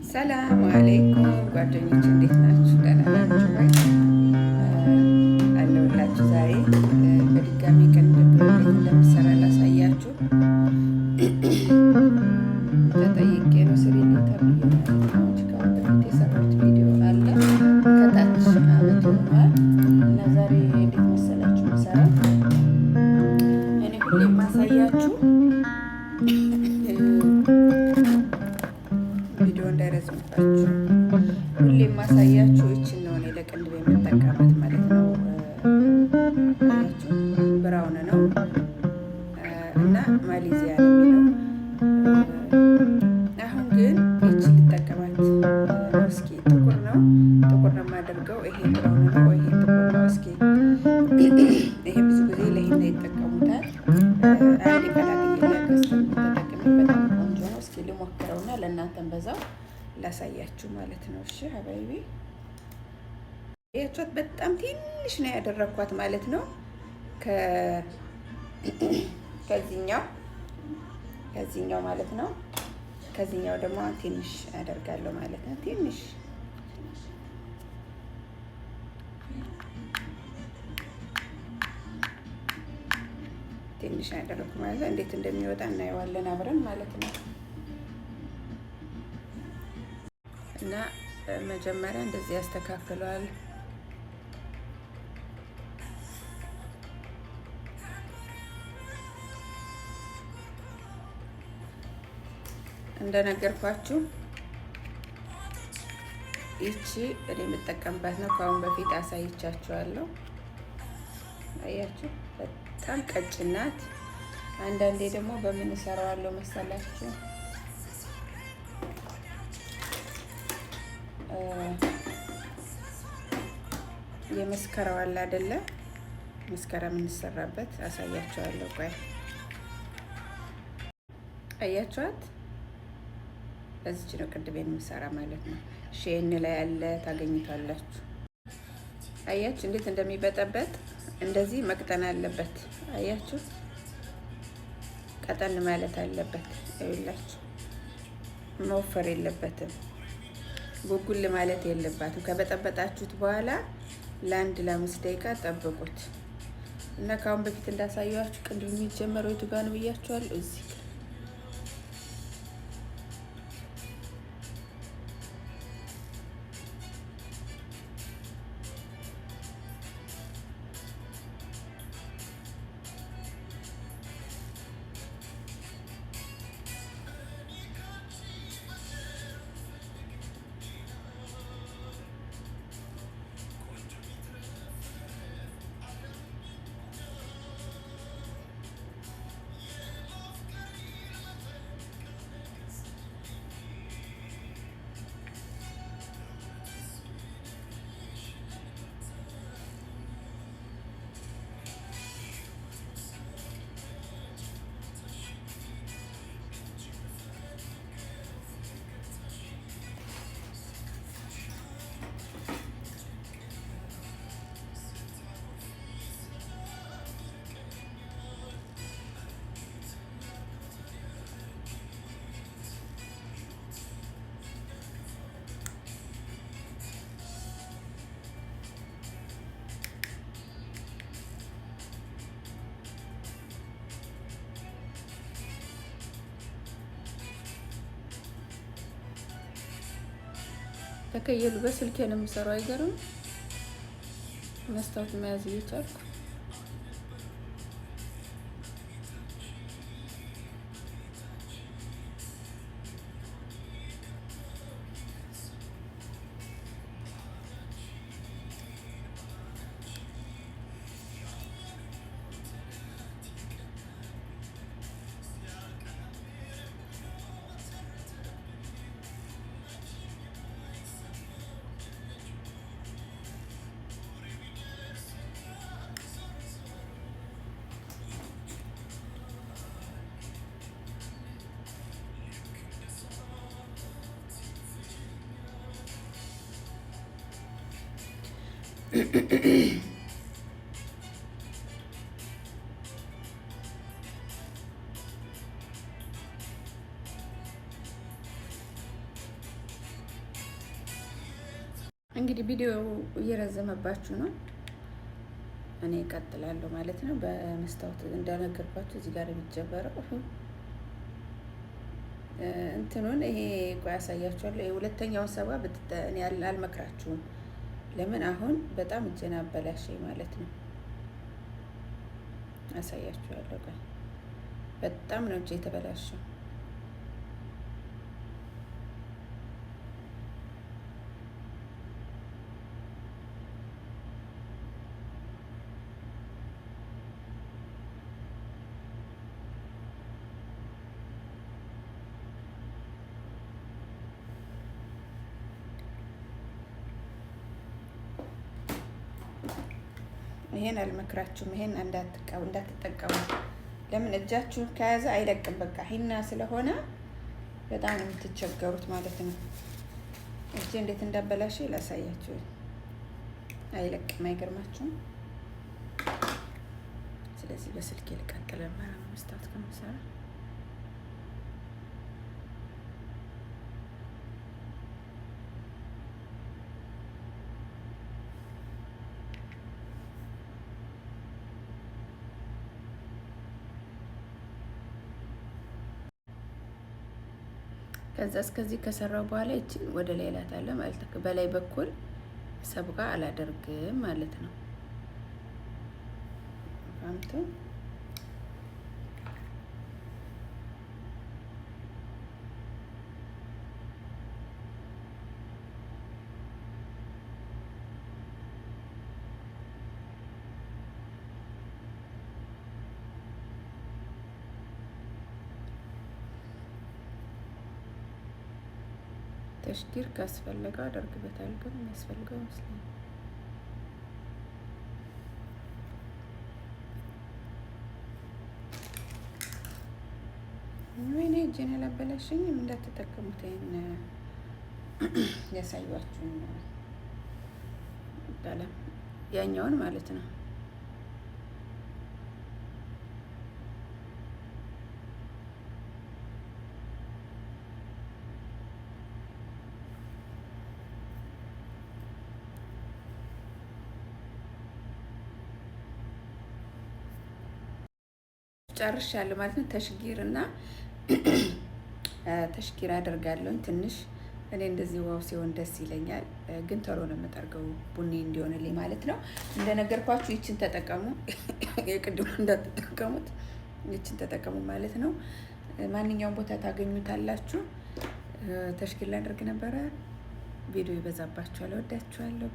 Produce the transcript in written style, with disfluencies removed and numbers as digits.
ሰላም አለይኩም ጓደኞች፣ እንዴት ናችሁ? ደህና ናችሁ ወይ? አለሁላችሁ። ዛሬ በድጋሚ ቅንድብ እንዴት እንደምሰራ ላሳያችሁ ተጠይቄ ነው። ስሪልኝ ተብዬ ከአሁን በፊት የሰራሁት ቪዲዮ አለ ከታች አመት ሆኗል እና ዛሬ እንዴት መሰላችሁ የምሰራው እኔ ሁሌ የማሳያችሁ ቪዲዮ እንዳይረዝምባችሁ ሁሌ የማሳያችሁ ይችን ነው። እኔ ለቅንድብ የምጠቀማት ማለት ነው። አያችሁ ብራውን ነው እና ማሌዚያ ነው የሚለው። አሁን ግን ይችን ልጠቀማት ነው። እስኪ ጥቁር ነው የማደርገው። ይሄ ብራውን ነው፣ ይሄ ጥቁር ነው። እስኪ ይሄ ብዙ ጊዜ ለሂና ይጠቀሙታል። አንዴ ቀላቅዬ ላከስተም ተጠቅሜ በጣም ቆንጆ ነው። እስኪ ልሞክረውና ለእናንተም በዛው ላሳያችሁ ማለት ነው። እሺ ሀባይቢ ያቻት በጣም ትንሽ ነው ያደረኳት ማለት ነው። ከዚህኛው ማለት ነው። ከዚህኛው ደግሞ ትንሽ አደርጋለሁ ማለት ነው። ትንሽ ያደረኩ ማለት ነው። እንዴት እንደሚወጣ እናየዋለን አብረን ማለት ነው። እና መጀመሪያ እንደዚህ ያስተካክለዋል። እንደነገርኳችሁ ይቺ እኔ የምጠቀምባት ነው። ከአሁን በፊት አሳይቻችኋለሁ። አያችሁ በጣም ቀጭን ናት። አንዳንዴ ደግሞ በምን እሰራዋለሁ መሰላችሁ? የመስከረው አለ አይደለ? መስከረ የምንሰራበት አሳያችኋለሁ። ቆይ አያችኋት? በዚች ነው ቅንድቤን የምሰራ ማለት ነው። ሼን ላይ ያለ ታገኙታላችሁ። አያችሁ እንዴት እንደሚበጠበጥ። እንደዚህ መቅጠን አለበት። አያችሁ ቀጠን ማለት አለበት። ይኸውላችሁ መወፈር የለበትም። ጉጉል ማለት የለባትም። ከበጠበጣችሁት በኋላ ለ1-5 ደቂቃ ጠብቁት እና ከአሁን በፊት እንዳሳየኋችሁ ቅንድብ የሚጀመረው የቱ ጋር ነው ብያችኋለሁ። እዚህ ተከየሉ በስልኬ ነው የምሰራው። አይገርም? መስታወት መያዝ እየቻልኩ እንግዲህ ቪዲዮ እየረዘመባችሁ ነው። እኔ እቀጥላለሁ ማለት ነው። በመስታወት እንደነገርኳችሁ እዚህ ጋር የሚጀበረው እንትኑን ይሄ ቆይ ያሳያችኋለሁ። የሁለተኛውን ሰባ እኔ አልመክራችሁም። ለምን አሁን በጣም እጄን አበላሸኝ ማለት ነው። አሳያችኋለሁ። ቆይ በጣም ነው እጄ የተበላሸው። ይሄን አልመክራችሁም። ይሄን እንዳትጠቀሙ። ለምን እጃችሁን ከያዘ አይለቅም። በቃ ሂና ስለሆነ በጣም ነው የምትቸገሩት ማለት ነው። እጄ እንዴት እንዳበላሽ ላሳያችሁ። አይለቅም። አይገርማችሁም? ስለዚህ በስልኬ ልቀጥል ማለት ነው መስታወት ከምሰራ ከዛ እስከዚህ ከሰራው በኋላ እቺን ወደ ላይ እላታለሁ ማለት ነው። በላይ በኩል ሰብጋ አላደርግም ማለት ነው። አምጡ ተሽኪር ካስፈለገው አደርግበታል። ግን የሚያስፈልገው ይመስለኛል። ወይኔ እጄን ያላበላሸኝም። እንዳትጠቀሙት ይሄን ያሳዩአችሁን ቀለም ያኛውን ማለት ነው። ጨርሻለሁ ማለት ነው። ተሽጊርና ተሽጊር አደርጋለሁ ትንሽ። እኔ እንደዚህ ዋው ሲሆን ደስ ይለኛል፣ ግን ቶሎ ነው የምጠርገው ቡኒ እንዲሆንልኝ ማለት ነው። እንደነገርኳችሁ ይችን ተጠቀሙ፣ የቅድሙ እንዳትጠቀሙት፣ ይችን ተጠቀሙ ማለት ነው። ማንኛውም ቦታ ታገኙታላችሁ። ተሽጊር ላደርግ ነበረ። ቪዲዮ ይበዛባችኋል። ወዳችኋለሁ።